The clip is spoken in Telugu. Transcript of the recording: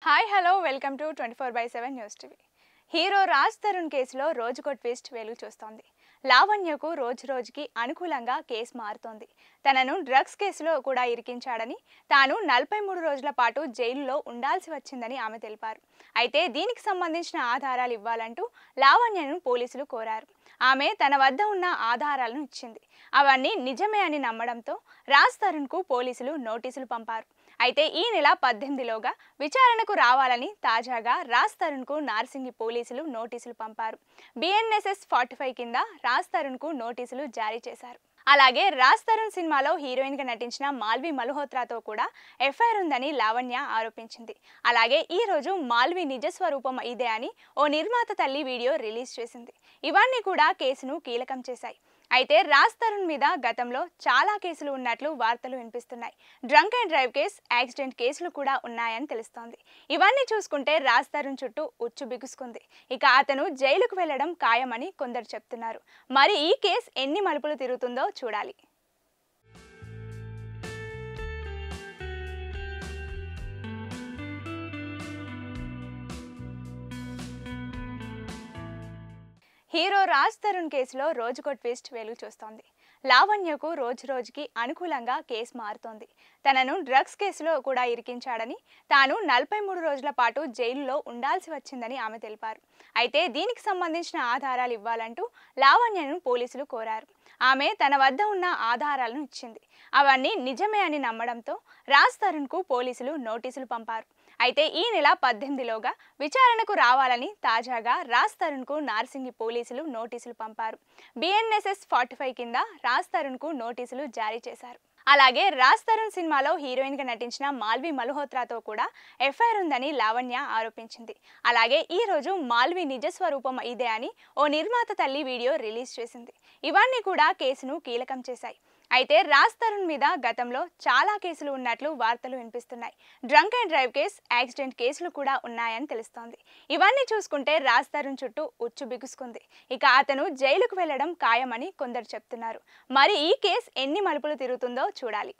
Hi hello welcome to 24/7 news TV. Hero Raj Tarun కేసులో రోజుకో ట్విస్ట్ వెలుగు చూస్తోంది. లావణ్యకు రోజు రోజుకి అనుకూలంగా కేసు మారుతోంది. తనను డ్రగ్స్ కేసులో కూడా ఇరికించాడని, తాను 43 రోజుల పాటు జైలులో ఉండాల్సి వచ్చిందని ఆమె తెలిపారు. అయితే దీనికి సంబంధించిన ఆధారాలు ఇవ్వాలంటూ లావణ్యను పోలీసులు కోరారు. ఆమె తన వద్ద ఉన్న ఆధారాలను ఇచ్చింది. అవన్నీ నిజమే అని నమ్మడంతో రాజ్ తరుణ్కు పోలీసులు నోటీసులు పంపారు. అయితే ఈ నెల 18లోగా విచారణకు రావాలని తాజాగా రాజ్ తరుణ్కు నార్సింగి పోలీసులు నోటీసులు పంపారు. BNSS 45 కింద రాజ్ తరుణ్కు నోటీసులు జారీ చేశారు. అలాగే రాజ్ తరుణ్ సినిమాలో హీరోయిన్గా నటించిన మాల్వి మల్హోత్రాతో కూడా ఎఫ్ఐఆర్ ఉందని లావణ్య ఆరోపించింది. అలాగే ఈ రోజు మాల్వి నిజస్వరూపం ఇదే అని ఓ నిర్మాత తల్లి వీడియో రిలీజ్ చేసింది. ఇవన్నీ కూడా కేసును కీలకం చేశాయి. అయితే రాజ్ తరుణ్ మీద గతంలో చాలా కేసులు ఉన్నట్లు వార్తలు వినిపిస్తున్నాయి. Drunk and drive case, accident కేసులు కూడా ఉన్నాయని తెలుస్తోంది. ఇవన్నీ చూసుకుంటే రాజ్ తరుణ్ చుట్టూ ఉచ్చు బిగుసుకుంది. ఇక అతను జైలుకు వెళ్లడం ఖాయమని కొందరు చెప్తున్నారు. మరి ఈ కేసు ఎన్ని మలుపులు తిరుగుతుందో చూడాలి. హీరో రాజ్ తరుణ్ కేసులో రోజుకో ట్విస్ట్ వెలుగు చూస్తోంది. లావణ్యకు రోజు రోజుకి అనుకూలంగా కేసు మారుతోంది. తనను డ్రగ్స్ కేసులో కూడా ఇరికించాడని, తాను 43 రోజుల పాటు జైలులో ఉండాల్సి వచ్చిందని ఆమె తెలిపారు. అయితే దీనికి సంబంధించిన ఆధారాలు ఇవ్వాలంటూ లావణ్యను పోలీసులు కోరారు. ఆమె తన వద్ద ఉన్న ఆధారాలను ఇచ్చింది. అవన్నీ నిజమే అని నమ్మడంతో రాజ్ తరుణ్కు పోలీసులు నోటీసులు పంపారు. అయితే ఈ నెల 18లోగా విచారణకు రావాలని తాజాగా రాజ్ తరుణ్కు నార్సింగి పోలీసులు నోటీసులు పంపారు. BNSS 45 కింద రాజ్ తరుణ్కు నోటీసులు జారీ చేశారు. అలాగే రాజ్ తరుణ్ సినిమాలో హీరోయిన్గా నటించిన మాల్వి మల్హోత్రాతో కూడా ఎఫ్ఐఆర్ ఉందని లావణ్య ఆరోపించింది. అలాగే ఈ రోజు మాల్వి నిజస్వరూపం ఇదే అని ఓ నిర్మాత తల్లి వీడియో రిలీజ్ చేసింది. ఇవన్నీ కూడా కేసును కీలకం చేశాయి. అయితే రాజ్ తరుణ్ మీద గతంలో చాలా కేసులు ఉన్నట్లు వార్తలు వినిపిస్తున్నాయి. Drunk and drive case, accident కేసులు కూడా ఉన్నాయని తెలుస్తోంది. ఇవన్నీ చూసుకుంటే రాజ్ తరుణ్ చుట్టూ ఉచ్చు బిగుసుకుంది. ఇక అతను జైలుకు వెళ్లడం ఖాయమని కొందరు చెప్తున్నారు. మరి ఈ కేసు ఎన్ని మలుపులు తిరుగుతుందో చూడాలి.